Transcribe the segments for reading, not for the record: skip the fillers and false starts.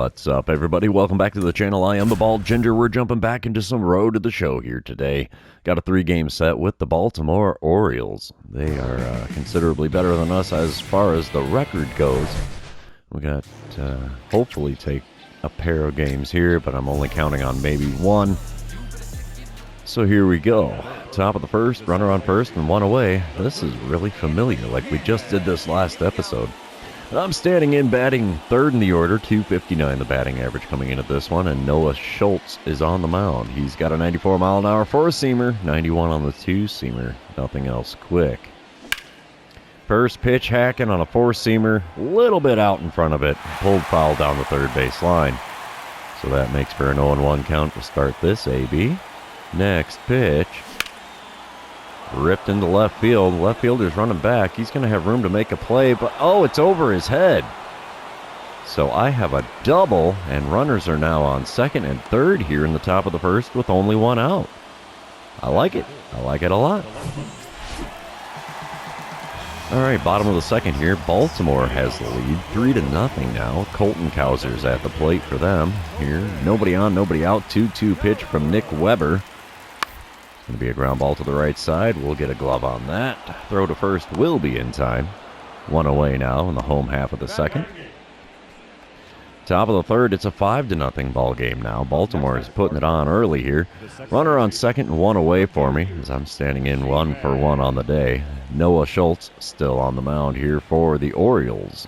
What's up, everybody? Welcome back to the channel. I am the Bald Ginger. We're jumping back into some road to the show here today. Got a 3-game set with the Baltimore Orioles. They are considerably better than us as far as the record goes. We got, hopefully, take a pair of games here, but I'm only counting on maybe one. So here we go. Top of the first, runner on first, and one away. This is really familiar, like we just did this last episode. I'm standing in batting third in the order, 259 the batting average coming in at this one, and Noah Schultz is on the mound. He's got a 94-mile-an-hour four-seamer, 91 on the two-seamer, nothing else quick. First pitch hacking on a four-seamer, a little bit out in front of it, pulled foul down the third base line. So that makes for an 0-1 count to start this AB. Next pitch. Ripped into left field. Left fielder's running back. He's going to have room to make a play, but oh, it's over his head. So I have a double, and runners are now on second and third here in the top of the first with only one out. I like it. I like it a lot. All right, bottom of the second here. Baltimore has the lead, 3-0 now. Colton Cowser's at the plate for them here. Nobody on, nobody out. 2-2 pitch from Nick Weber. Going to be a ground ball to the right side. We'll get a glove on that. Throw to first will be in time. One away now in the home half of the second. Top of the third, it's a 5-0 ball game now. Baltimore is putting it on early here. Runner on second and one away for me as I'm standing in 1-for-1 on the day. Noah Schultz still on the mound here for the Orioles.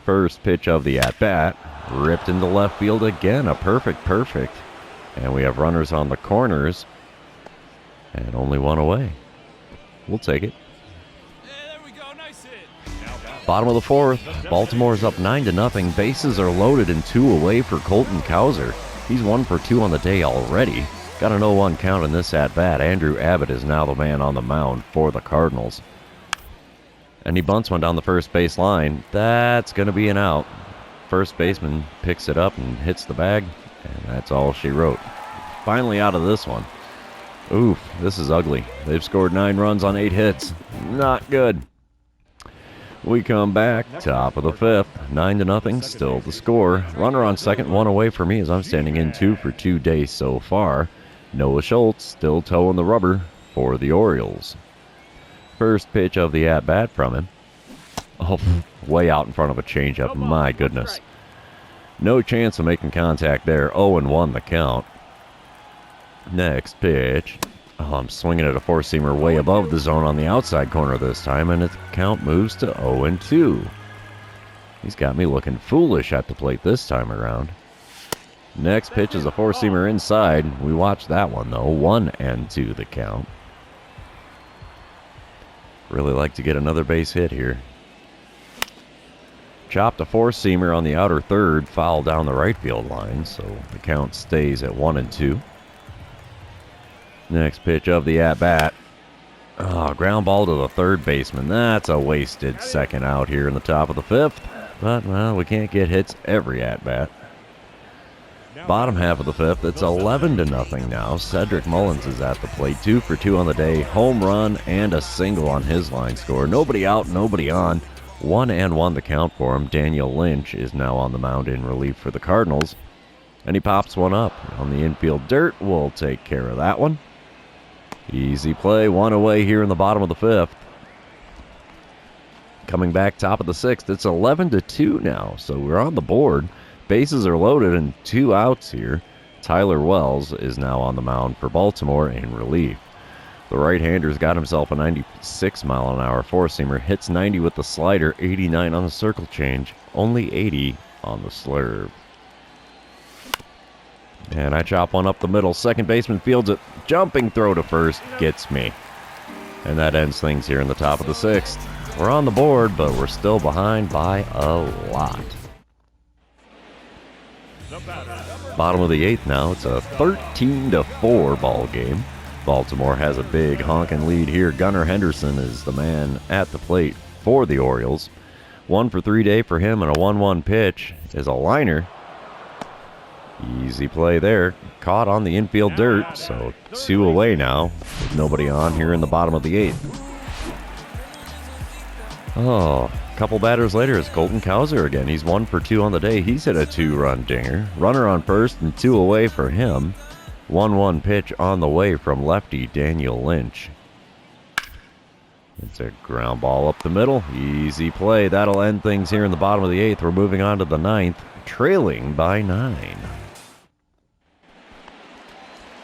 First pitch of the at-bat. Ripped into left field again. A perfect. And we have runners on the corners. And only one away. We'll take it. Yeah, there we go. Nice hit. Bottom of the fourth. Baltimore's up 9-0. Bases are loaded and two away for Colton Cowser. He's 1 for 2 on the day already. Got an 0-1 count in this at-bat. Andrew Abbott is now the man on the mound for the Cardinals. And he bunts one down the first base line. That's going to be an out. First baseman picks it up and hits the bag. And that's all she wrote. Finally out of this one. Oof, this is ugly. They've scored 9 runs on 8 hits. Not good. We come back, top of the fifth, 9-0, still the score. Runner on second, one away for me as I'm standing in 2 for 2 days so far. Noah Schultz still toeing the rubber for the Orioles. First pitch of the at-bat from him. Oh, way out in front of a changeup, my goodness. No chance of making contact there, 0-1 the count. Next pitch. Oh, I'm swinging at a four-seamer way above the zone on the outside corner this time, and its count moves to 0-2. He's got me looking foolish at the plate this time around. Next pitch is a four-seamer inside. We watched that one, though. 1-2 the count. Really like to get another base hit here. Chopped a four-seamer on the outer third, foul down the right field line, so the count stays at 1-2. Next pitch of the at-bat. Oh, ground ball to the third baseman. That's a wasted second out here in the top of the fifth. But, well, we can't get hits every at-bat. Bottom half of the fifth, it's 11-0 now. Cedric Mullins is at the plate. 2 for 2 on the day. Home run and a single on his line score. Nobody out, nobody on. 1-1 the count for him. Daniel Lynch is now on the mound in relief for the Cardinals. And he pops one up on the infield dirt. We'll take care of that one. Easy play, one away here in the bottom of the fifth. Coming back top of the sixth, it's 11-2 now, so we're on the board. Bases are loaded and 2 outs here. Tyler Wells is now on the mound for Baltimore in relief. The right-hander's got himself a 96-mile-an-hour four-seamer, hits 90 with the slider, 89 on the circle change, only 80 on the slurve. And I chop one up the middle. Second baseman fields it. Jumping throw to first gets me. And that ends things here in the top of the sixth. We're on the board, but we're still behind by a lot. Bottom of the eighth now. It's a 13-4 ball game. Baltimore has a big honking lead here. Gunnar Henderson is the man at the plate for the Orioles. 1 for 3 day for him, and a 1-1 pitch is a liner. Easy play there. Caught on the infield dirt, so 2 away now with nobody on here in the bottom of the eighth. Oh, couple batters later, it's Colton Cowser again. He's 1 for 2 on the day. He's hit a 2-run dinger. Runner on first and 2 away for him. 1-1 pitch on the way from lefty Daniel Lynch. It's a ground ball up the middle. Easy play. That'll end things here in the bottom of the 8th. We're moving on to the 9th, trailing by 9.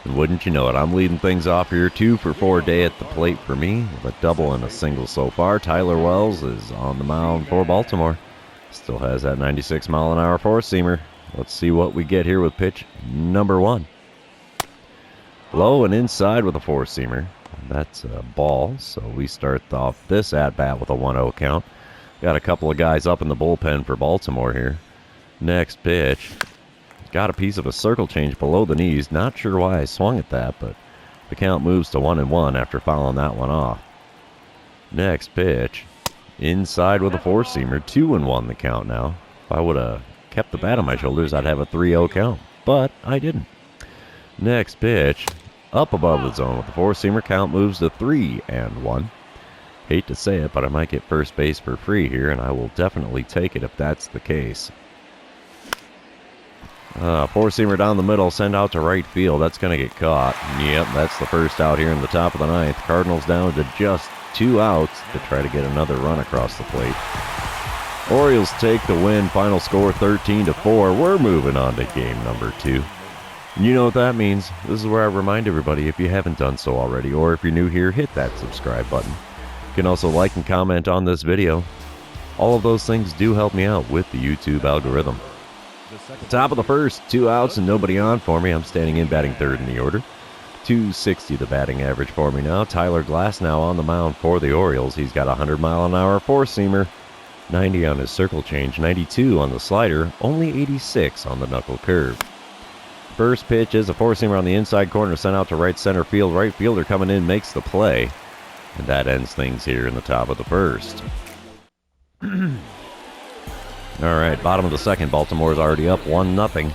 And wouldn't you know it, I'm leading things off here. 2 for 4 day at the plate for me, with a double and a single so far. Tyler Wells is on the mound for Baltimore. Still has that 96-mile-an-hour four-seamer. Let's see what we get here with pitch number 1. Low and inside with a four-seamer. That's a ball, so we start off this at-bat with a 1-0 count. Got a couple of guys up in the bullpen for Baltimore here. Next pitch. Got a piece of a circle change below the knees. Not sure why I swung at that, but the count moves to 1-1 after fouling that one off. Next pitch. Inside with a four-seamer. 2-1 the count now. If I would have kept the bat on my shoulders, I'd have a 3-0 count, but I didn't. Next pitch. Up above the zone with the four-seamer. Count moves to 3-1. Hate to say it, but I might get first base for free here, and I will definitely take it if that's the case. Four-seamer down the middle, send out to right field. That's going to get caught. Yep, that's the first out here in the top of the 9th. Cardinals down to just 2 outs to try to get another run across the plate. Orioles take the win. Final score 13-4. We're moving on to game number 2. And you know what that means. This is where I remind everybody, if you haven't done so already, or if you're new here, hit that subscribe button. You can also like and comment on this video. All of those things do help me out with the YouTube algorithm. Top of the first, 2 outs and nobody on for me. I'm standing in batting third in the order. 260 the batting average for me now. Tyler Glass now on the mound for the Orioles. He's got a 100-mile-an-hour four-seamer. 90 on his circle change, 92 on the slider, only 86 on the knuckle curve. First pitch is a four-seamer on the inside corner, sent out to right center field. Right fielder coming in makes the play. And that ends things here in the top of the first. All right, bottom of the second, Baltimore's already up 1-0.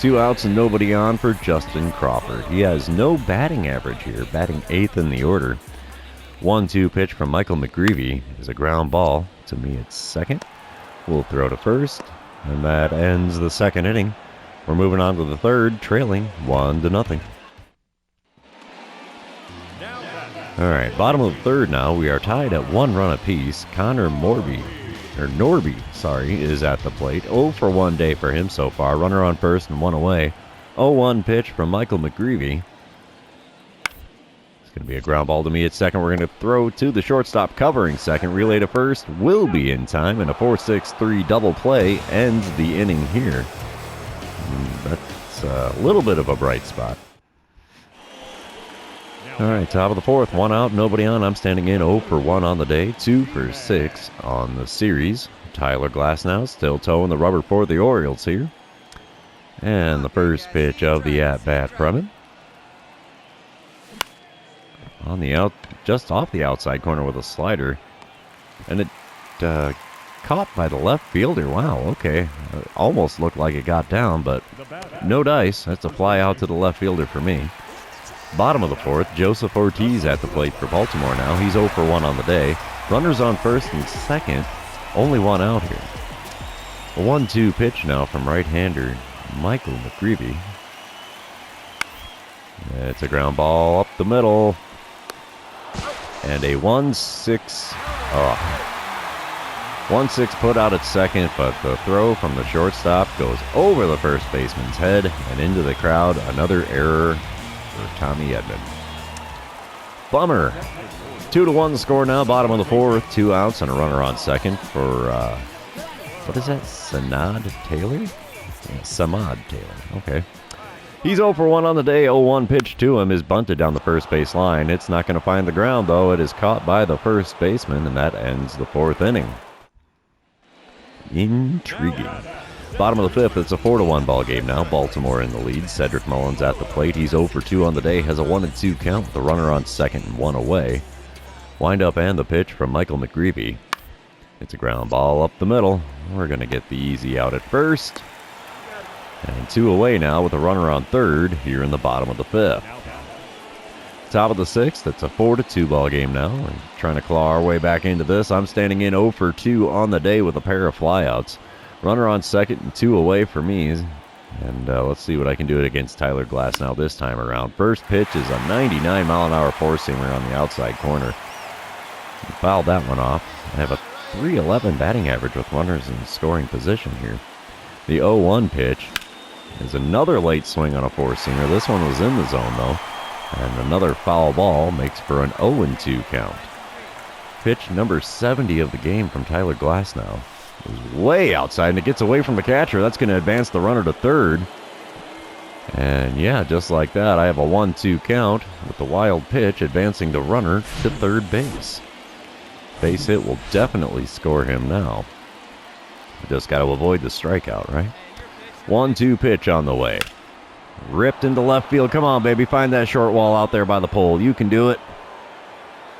2 outs and nobody on for Justin Crawford. He has no batting average here, batting 8th in the order. 1-2 pitch from Michael McGreevy is a ground ball. To me, it's second. We'll throw to first, and that ends the second inning. We're moving on to the third, trailing 1-0. All right, bottom of the third now. We are tied at 1 run apiece. Connor Norby, is at the plate. 0 for 1 day for him so far. Runner on first and 1 away. 0-1 pitch from Michael McGreevy. It's going to be a ground ball to me at second. We're going to throw to the shortstop covering second. Relay to first will be in time, and a 4-6-3 double play ends the inning here. That's a little bit of a bright spot. All right, top of the fourth, 1 out, nobody on. I'm standing in 0 for 1 on the day, 2 for 6 on the series. Tyler Glass now still toeing the rubber for the Orioles here. And the first pitch of the at-bat from him. On the out, just off the outside corner with a slider. And it caught by the left fielder. Wow, okay. Almost looked like it got down, but no dice. That's a fly out to the left fielder for me. Bottom of the fourth, Joseph Ortiz at the plate for Baltimore now. He's 0 for 1 on the day. Runners on first and second. Only 1 out here. A 1-2 pitch now from right-hander Michael McGreevy. It's a ground ball up the middle. And a 1-6 put out at second, but the throw from the shortstop goes over the first baseman's head and into the crowd. Another error for Tommy Edman. Bummer. 2-1 score now, bottom of the fourth. 2 outs and a runner on second for, what is that, Samad Taylor? Yeah, Samad Taylor, okay. He's 0 for 1 on the day. 0-1 pitch to him is bunted down the first base line. It's not going to find the ground, though. It is caught by the first baseman, and that ends the fourth inning. Intriguing. Bottom of the fifth, it's a 4-1 ball game now. Baltimore in the lead. Cedric Mullins at the plate. He's 0 for 2 on the day. Has a 1-2 count with the runner on second and 1 away. Wind up and the pitch from Michael McGreevy. It's a ground ball up the middle. We're going to get the easy out at first. And 2 away now with a runner on third here in the bottom of the fifth. Top of the sixth. It's a 4-2 ball game now. And trying to claw our way back into this. I'm standing in 0 for 2 on the day with a pair of flyouts. Runner on second and 2 away for me. And let's see what I can do against Tyler Glasnow this time around. First pitch is a 99-mile-an-hour four-seamer on the outside corner. Fouled that one off. I have a .311 batting average with runners in scoring position here. The 0-1 pitch is another late swing on a four-seamer. This one was in the zone, though. And another foul ball makes for an 0-2 count. Pitch number 70 of the game from Tyler Glasnow is way outside, and it gets away from the catcher. That's going to advance the runner to third. And yeah, just like that, I have a 1-2 count with the wild pitch advancing the runner to third base. Base hit will definitely score him now. Just got to avoid the strikeout, right? 1-2 pitch on the way. Ripped into left field. Come on, baby. Find that short wall out there by the pole. You can do it.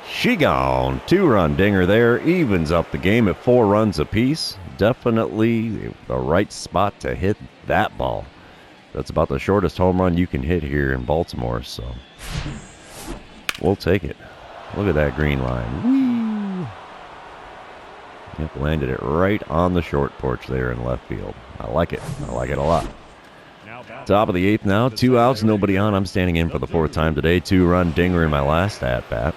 She gone. 2-run dinger there. Evens up the game at 4 runs apiece. Definitely the right spot to hit that ball. That's about the shortest home run you can hit here in Baltimore, so we'll take it. Look at that green line. Whee! Yep, landed it right on the short porch there in left field. I like it. I like it a lot. Top of the 8th now. 2 outs, nobody on. I'm standing in for the 4th time today. 2-run dinger in my last at-bat.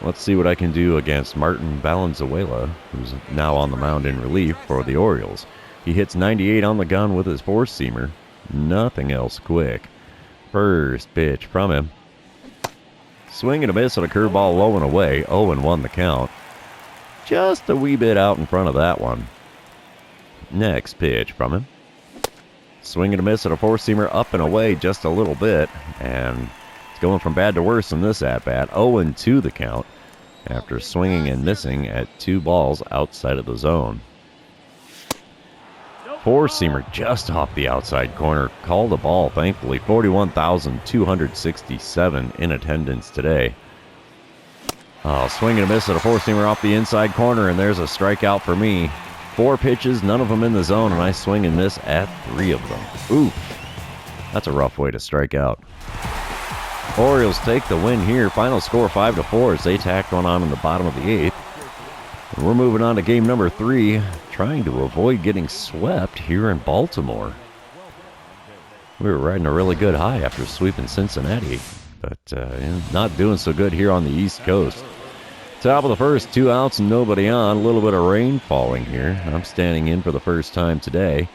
Let's see what I can do against Martin Valenzuela, who's now on the mound in relief for the Orioles. He hits 98 on the gun with his four-seamer. Nothing else quick. First pitch from him. Swing and a miss on a curveball low and away. 0-1 the count. Just a wee bit out in front of that one. Next pitch from him. Swing and a miss at a four-seamer up and away just a little bit. And it's going from bad to worse in this at-bat. 0-2 the count after swinging and missing at 2 balls outside of the zone. Four-seamer just off the outside corner. Called a ball, thankfully. 41,267 in attendance today. Oh, swing and a miss at a four-seamer off the inside corner, and there's a strikeout for me. 4 pitches, none of them in the zone, and I swing and miss at 3 of them. Oof. That's a rough way to strike out. Orioles take the win here. Final score 5-4 as they tacked one on in the bottom of the 8th. And we're moving on to game number 3, trying to avoid getting swept here in Baltimore. We were riding a really good high after sweeping Cincinnati, but not doing so good here on the East Coast. Top of the first, 2 outs and nobody on. A little bit of rain falling here. I'm standing in for the first time today.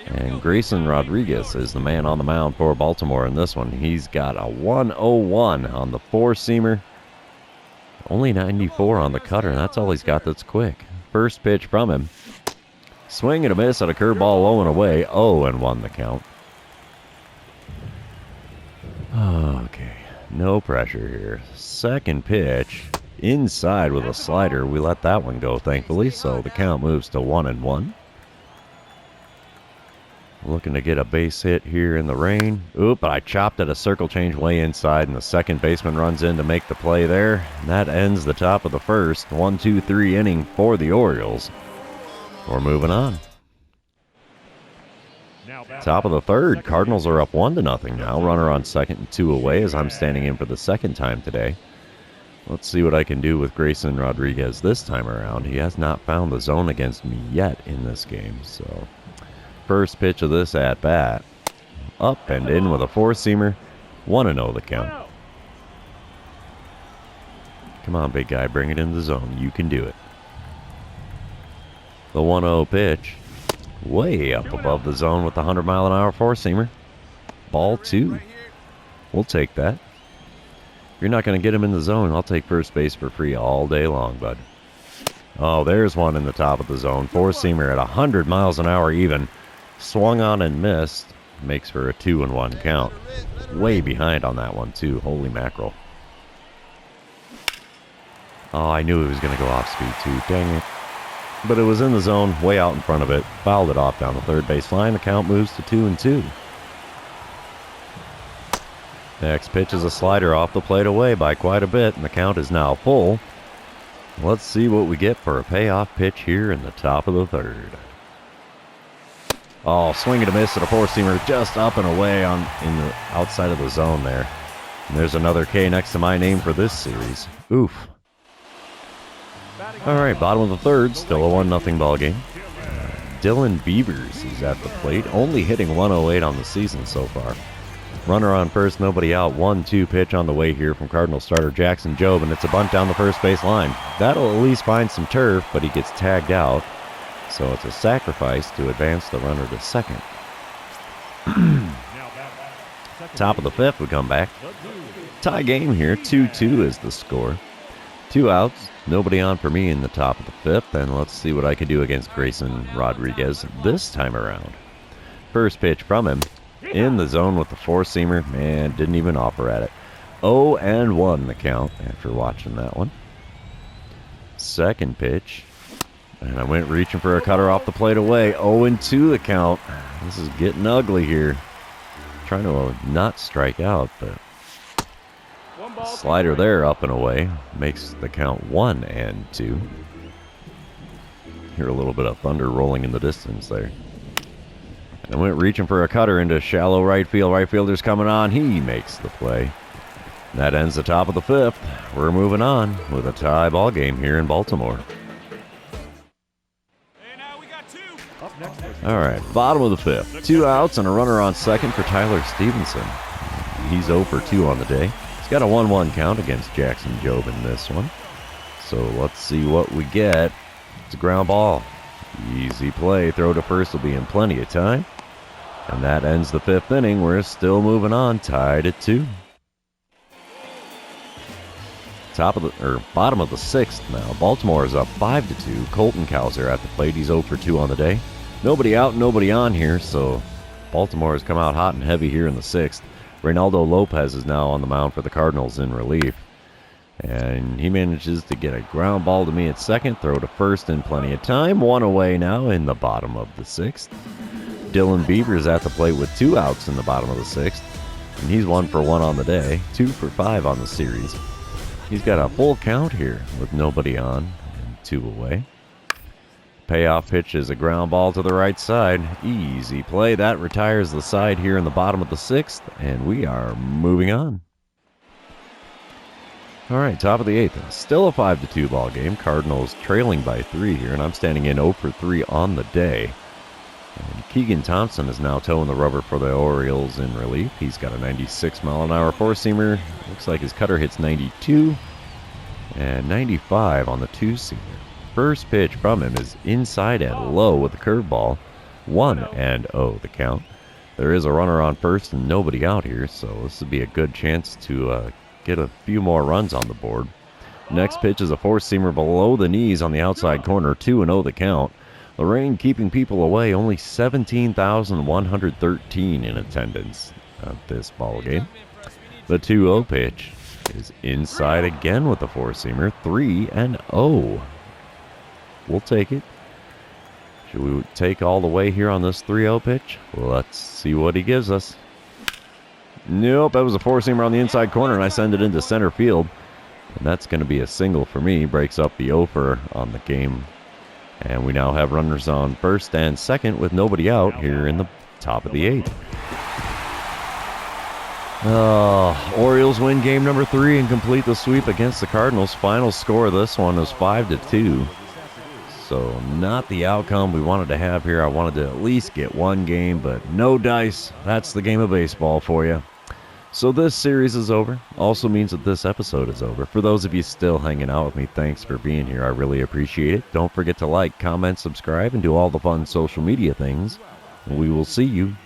And Grayson Rodriguez is the man on the mound for Baltimore in this one. He's got a 101 on the four-seamer. Only 94 on the cutter, and that's all he's got that's quick. First pitch from him. Swing and a miss at a curveball low and away. 0-1 the count. Okay, no pressure here. Second pitch. Inside with a slider. We let that one go, thankfully, so the count moves to 1-1. Looking to get a base hit here in the rain. Oop, I chopped at a circle change way inside, and the second baseman runs in to make the play there. And that ends the top of the first. 1-2-3 inning for the Orioles. We're moving on. Top of the third. Cardinals are up 1-0 now. Runner on second and 2 away as I'm standing in for the second time today. Let's see what I can do with Grayson Rodriguez this time around. He has not found the zone against me yet in this game. So, first pitch of this at-bat. Up and in with a four-seamer. 1-0 the count. Come on, big guy. Bring it in the zone. You can do it. The 1-0 pitch. Way up above the zone with the 100-mile-an-hour four-seamer. Ball 2. We'll take that. If you're not going to get him in the zone, I'll take first base for free all day long, bud. Oh, there's one in the top of the zone. Four-seamer at 100 miles an hour even. Swung on and missed. Makes for a 2-1 count. Way behind on that one, too. Holy mackerel. Oh, I knew he was going to go off speed, too. Dang it. But it was in the zone, way out in front of it. Fouled it off down the third base line. The count moves to 2-2. Next pitch is a slider off the plate away by quite a bit, and the count is now full. Let's see what we get for a payoff pitch here in the top of the third. Oh, swing and a miss at a four-seamer just up and away in the outside of the zone there. And there's another K next to my name for this series. Oof. All right, bottom of the third, still a 1-0 ball game. Dylan Beavers is at the plate, only hitting 108 on the season so far. Runner on first, nobody out. 1-2 pitch on the way here from Cardinal starter Jackson Jobe, and it's a bunt down the first base line. That'll at least find some turf, but he gets tagged out, so it's a sacrifice to advance the runner to second. Top of the fifth, we come back. Tie game here, 2-2 is the score. 2 outs, nobody on for me in the top of the fifth, and let's see what I can do against Grayson Rodriguez this time around. First pitch from him, in the zone with the four-seamer, man, didn't even offer at it. 0-1 the count after watching that one. Second pitch, and I went reaching for a cutter off the plate away. 0-2 the count. This is getting ugly here. Trying to not strike out, but slider there up and away makes the count 1-2. Hear a little bit of thunder rolling in the distance there. And I went reaching for a cutter into shallow right field. Right fielder's coming on. He makes the play. And that ends the top of the fifth. We're moving on with a tie ball game here in Baltimore. All right, bottom of the fifth. 2 outs and a runner on second for Tyler Stevenson. He's 0 for 2 on the day. He's got a 1-1 count against Jackson Jobe in this one. So let's see what we get. It's a ground ball. Easy play. Throw to first will be in plenty of time. And that ends the fifth inning. We're still moving on, tied at 2. Bottom of the sixth now. Baltimore is up 5-2. Colton Cowser at the plate. He's 0 for 2 on the day. Nobody out, nobody on here, so Baltimore has come out hot and heavy here in the sixth. Reynaldo Lopez is now on the mound for the Cardinals in relief. And he manages to get a ground ball to me at second, throw to first in plenty of time. 1 away now in the bottom of the sixth. Dylan Beavers at the plate with 2 outs in the bottom of the sixth. And he's 1 for 1 on the day, 2 for 5 on the series. He's got a full count here with nobody on and 2 away. Payoff pitch is a ground ball to the right side. Easy play. That retires the side here in the bottom of the sixth, and we are moving on. All right, top of the eighth. Still a 5-2 ball game. Cardinals trailing by 3 here, and I'm standing in 0 for 3 on the day. And Keegan Thompson is now toeing the rubber for the Orioles in relief. He's got a 96-mile-an-hour four-seamer. Looks like his cutter hits 92 and 95 on the two-seamer. First pitch from him is inside and low with a curveball. 1-0 the count. There is a runner on first and nobody out here, so this would be a good chance to get a few more runs on the board. Next pitch is a four-seamer below the knees on the outside corner. 2-0 the count. The rain keeping people away. Only 17,113 in attendance at this ball game. The 2-0 pitch is inside again with the four-seamer. 3-0. We'll take it. Should we take all the way here on this 3-0 pitch? Let's see what he gives us. Nope, that was a four-seamer on the inside corner, and I send it into center field. And that's going to be a single for me. Breaks up the over on the game. And we now have runners on first and second with nobody out here in the top of the eighth. Orioles win game number 3 and complete the sweep against the Cardinals. Final score of this one is 5-2. So not the outcome we wanted to have here. I wanted to at least get one game, but no dice. That's the game of baseball for you. So this series is over. Also means that this episode is over. For those of you still hanging out with me, thanks for being here. I really appreciate it. Don't forget to like, comment, subscribe, and do all the fun social media things. We will see you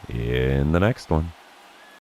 in the next one.